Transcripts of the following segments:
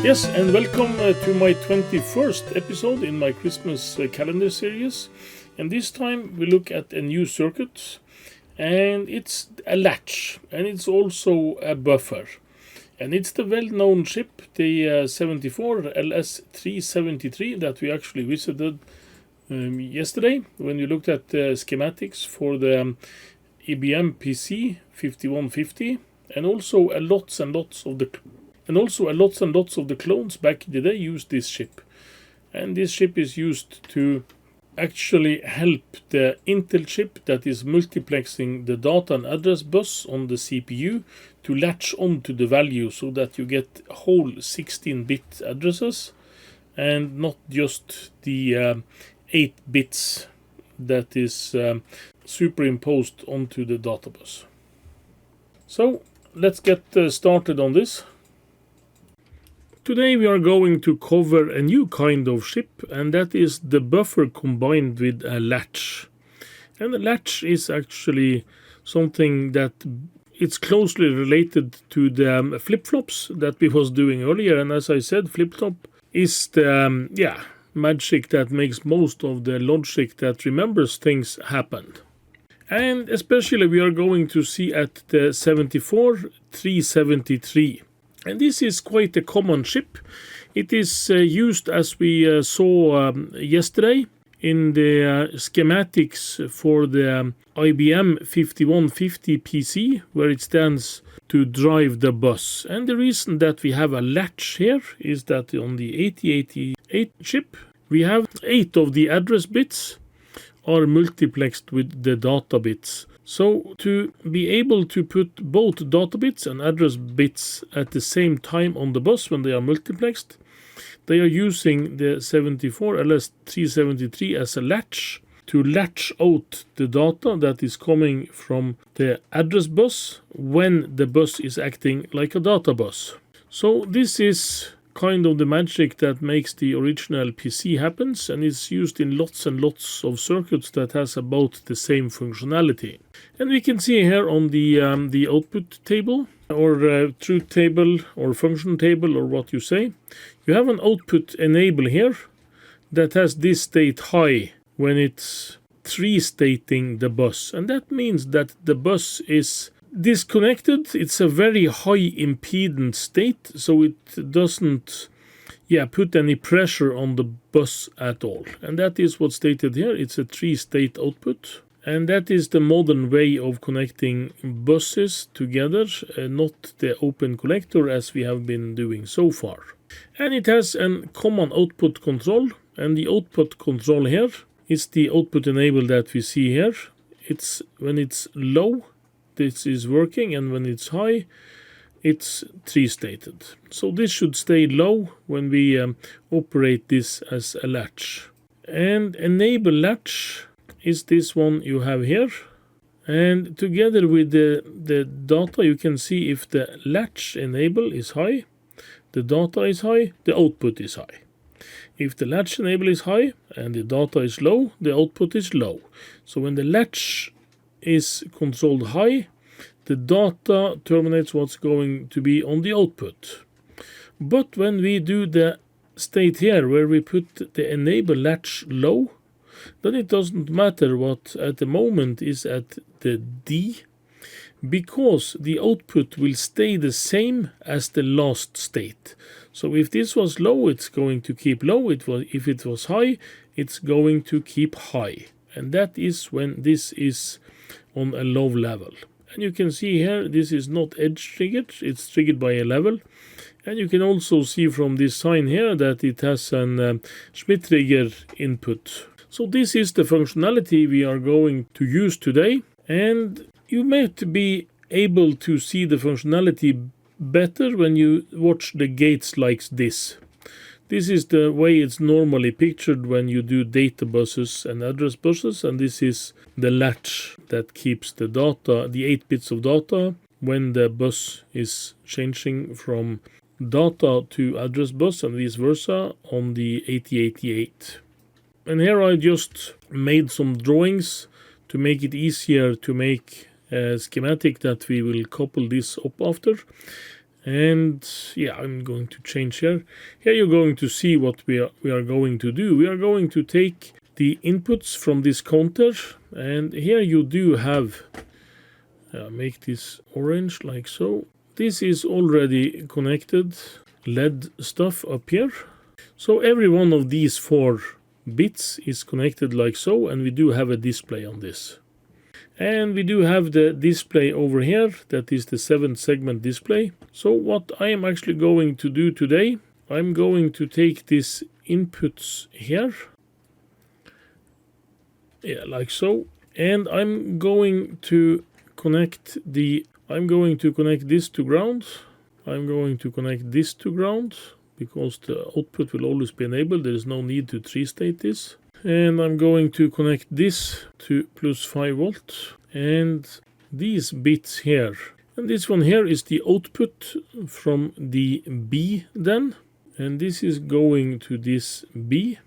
Yes, and welcome to my 21st episode in my Christmas calendar series. And this time we look at a new circuit, and it's a latch, and it's also a buffer. And it's the well-known chip, the 74 LS373, that we actually visited yesterday when we looked at the schematics for the IBM PC 5150, and also a lots and lots of the clones back in the day used this chip. And this chip is used to actually help the Intel chip that is multiplexing the data and address bus on the CPU to latch onto the value so that you get whole 16-bit addresses and not just the 8 bits that is superimposed onto the data bus. So let's get started on this. Today we are going to cover a new kind of chip, and that is the buffer combined with a latch. And the latch is actually something that it's closely related to the flip-flops that we was doing earlier. And as I said, flip-flop is the magic that makes most of the logic that remembers things happen. And especially we are going to see at the 74-373. And this is quite a common chip. It is used, as we saw yesterday, in the schematics for the IBM 5150 PC, where it stands to drive the bus. And the reason that we have a latch here is that on the 8088 chip, we have 8 of the address bits are multiplexed with the data bits. So to be able to put both data bits and address bits at the same time on the bus when they are multiplexed, they are using the 74 LS373 as a latch to latch out the data that is coming from the address bus when the bus is acting like a data bus. So this is kind of the magic that makes the original PC happens, and it's used in lots and lots of circuits that has about the same functionality. And we can see here on the output table, or truth table, or function table, or what you say, you have an output enable here that has this state high when it's 3-stating the bus. And that means that the bus is disconnected. It's a very high impedance state, so it doesn't put any pressure on the bus at all. And that is what's stated here. It's a 3-state output, and that is the modern way of connecting buses together, not the open collector as we have been doing so far. And it has a common output control, and the output control here is the output enable that we see here. It's when it's low, this is working, and when it's high, it's 3-stated. So this should stay low when we operate this as a latch. And enable latch is this one you have here. And together with the data, you can see if the latch enable is high, the data is high, the output is high. If the latch enable is high and the data is low, the output is low. So when the latch is controlled high, the data terminates what's going to be on the output. But when we do the state here where we put the enable latch low, then it doesn't matter what at the moment is at the D, because the output will stay the same as the last state. So if this was low, it's going to keep low. If it was high, it's going to keep high. And that is when this is on a low level. And you can see here, this is not edge triggered, it's triggered by a level. And you can also see from this sign here that it has an Schmidt trigger input. So this is the functionality we are going to use today. And you might be able to see the functionality better when you watch the gates like this. This is the way it's normally pictured when you do data buses and address buses, and this is the latch that keeps the data, the 8 bits of data, when the bus is changing from data to address bus and vice versa on the 8088. And here I just made some drawings to make it easier to make a schematic that we will couple this up after. And yeah, I'm going to change here. Here you're going to see what we are going to do. We are going to take the inputs from this counter, and here you do have make this orange like so. This is already connected LED stuff up here. So every one of these 4 bits is connected like so, and we do have a display on this. And we do have the display over here, that is the 7-segment display. So what I am actually going to do today, I'm going to take these inputs here, yeah, like so, and I'm going to connect this to ground. I'm going to connect this to ground, because the output will always be enabled. There is no need to 3-state this. And I'm going to connect this to plus 5 volt, and these bits here. And this one here is the output from the B then. And this is going to this B.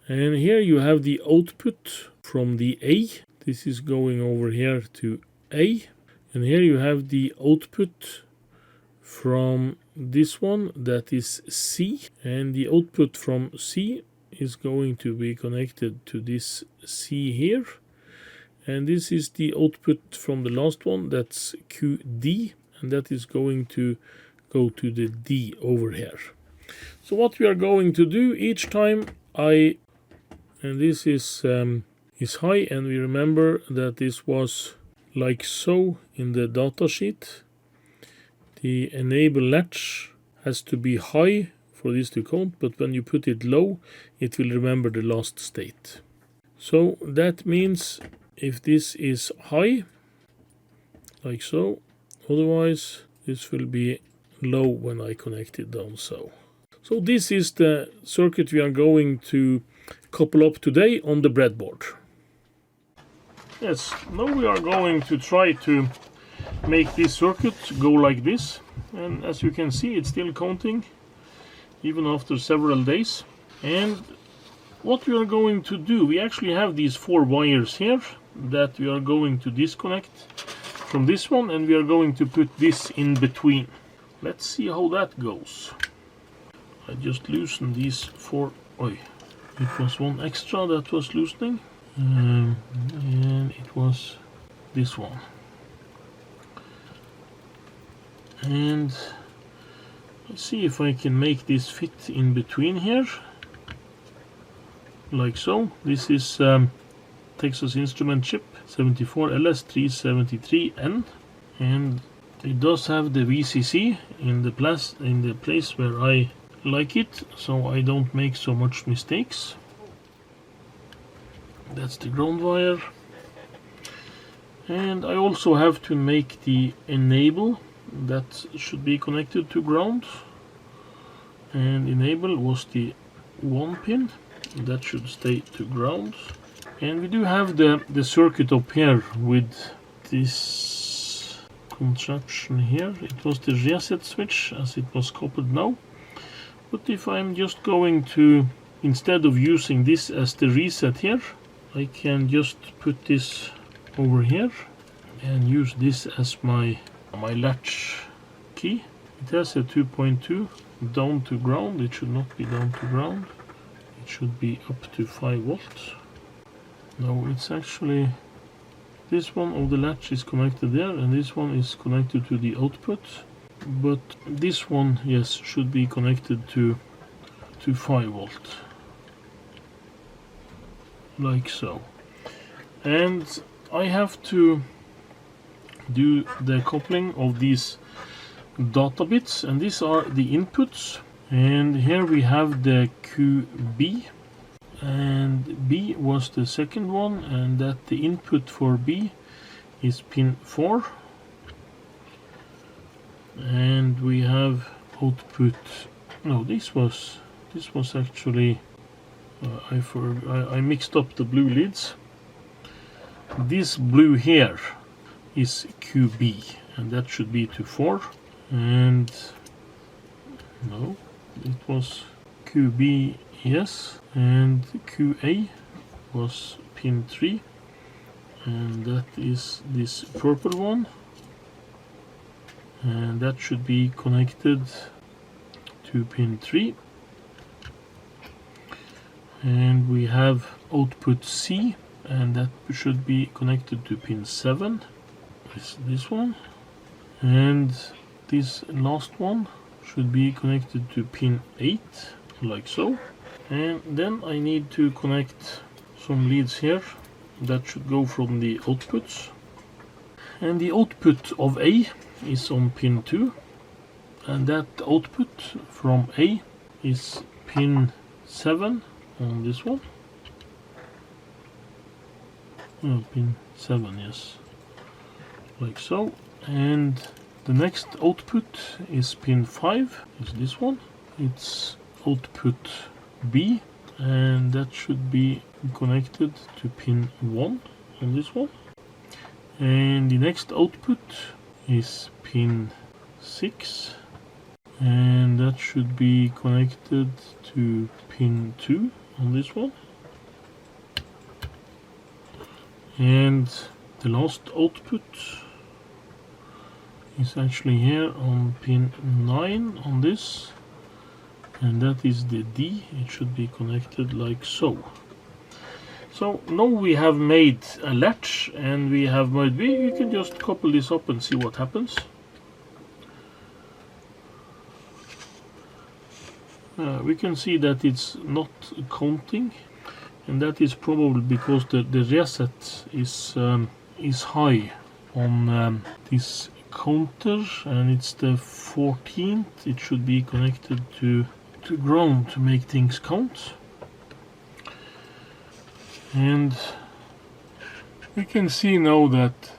And here you have the output from the A. This is going over here to A. And here you have the output from this one, that is C. And the output from C is going to be connected to this C here. And this is the output from the last one, that's QD. And that is going to go to the D over here. So what we are going to do each time and this is high, and we remember that this was like so in the data sheet. The enable latch has to be high for this to count, but when you put it low, it will remember the last state. So that means if this is high, like so, otherwise this will be low when I connect it down so. So this is the circuit we are going to couple up today on the breadboard. Yes, now we are going to try to make this circuit go like this, and as you can see, it's still counting even after several days. And what we are going to do, we actually have these 4 wires here that we are going to disconnect from this one, and we are going to put this in between. Let's see how that goes. I just loosened these 4. It was one extra that was loosening, and it was this one. And let's see if I can make this fit in between here, like so. This is Texas Instrument chip 74LS373N, and it does have the VCC in the place where I like it, so I don't make so much mistakes. That's the ground wire, and I also have to make the enable that should be connected to ground, and enable was the 1 pin that should stay to ground. And we do have the circuit up here with this contraption here. It was the reset switch as it was coupled now. But if I'm just going to, instead of using this as the reset here, I can just put this over here and use this as my latch key. It has a 2.2 down to ground. It should not be down to ground. It should be up to 5 volts. No, it's actually this one of the latch is connected there, and this one is connected to the output. But this one, yes, should be connected to 5 volt, like so. And I have to do the coupling of these data bits, and these are the inputs. And here we have the QB, and B was the second one, and that the input for B is pin 4. And we have output. No, this was actually I mixed up the blue leads. This blue here is QB, and that should be to 4. And no, it was QB, yes, and QA was pin 3, and that is this purple one. and that should be connected to pin 3. And we have output C, and that should be connected to pin 7. This one, and this last one should be connected to pin 8, like so. And then I need to connect some leads here that should go from the outputs. And the output of A is on pin 2, and that output from A is pin 7 on this one. Oh, pin 7, yes, like so. And the next output is pin 5, is this one. It's output B, and that should be connected to pin 1 on this one. And the next output is pin 6, and that should be connected to pin 2 on this one. And the last output is actually here on pin 9 on this, and that is the D. It should be connected like so. So now we have made a latch, and we can just couple this up and see what happens. We can see that it's not counting, and that is probably because the reset is high on this counter, and it's the 14th. It should be connected to ground to make things count. And we can see now that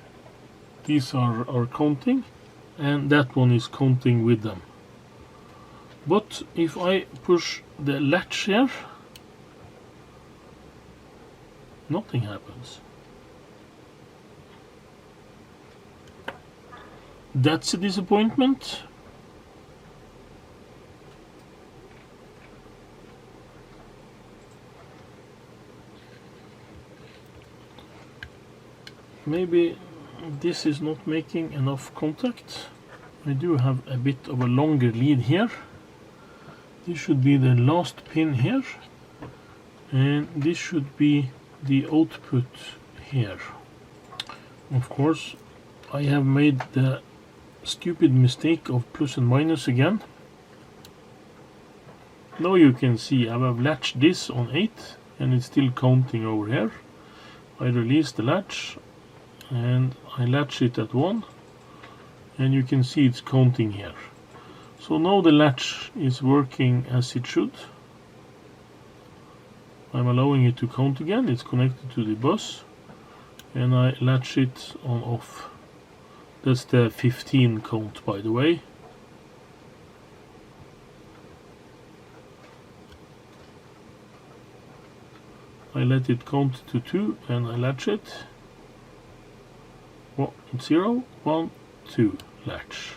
these are counting, and that one is counting with them. But if I push the latch here, nothing happens. That's a disappointment. Maybe this is not making enough contact. We do have a bit of a longer lead here. This should be the last pin here, and this should be the output here. Of course, I have made the stupid mistake of plus and minus again. Now you can see I have latched this on 8, and it's still counting over here. I release the latch, and I latch it at 1, and you can see it's counting here. So now the latch is working as it should. I'm allowing it to count again. It's connected to the bus, and I latch it on off. That's the 15 count, by the way. I let it count to 2, and I latch it. 0, 1, 2, latch.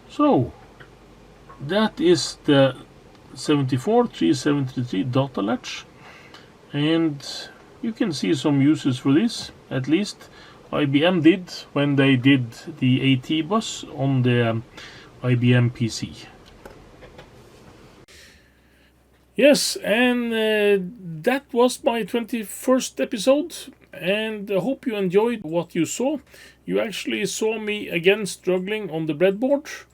So that is the 74373 data latch, and you can see some uses for this. At least IBM did when they did the AT bus on the IBM PC. Yes, and that was my 21st episode, and I hope you enjoyed what you saw. You actually saw me again struggling on the breadboard.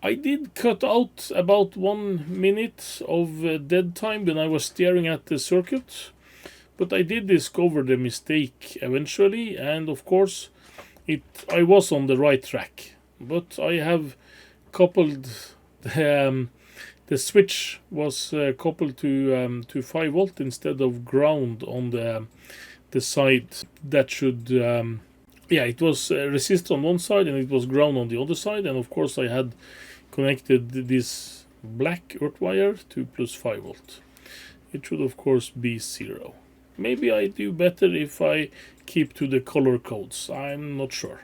I did cut out about 1 minute of dead time when I was staring at the circuit, but I did discover the mistake eventually, and of course I was on the right track. But I have coupled the switch was coupled to 5 volt instead of ground on the side that should it was resistor on one side and it was ground on the other side, and of course I had connected this black earth wire to plus 5 volt. It should of course be 0. Maybe I do better if I keep to the color codes, I'm not sure.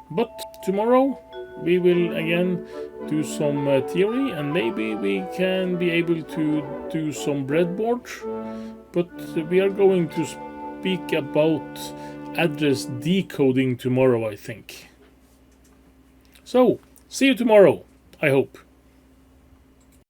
But tomorrow we will again do some theory, and maybe we can be able to do some breadboard. But we are going to speak about address decoding tomorrow, I think. So, see you tomorrow, I hope.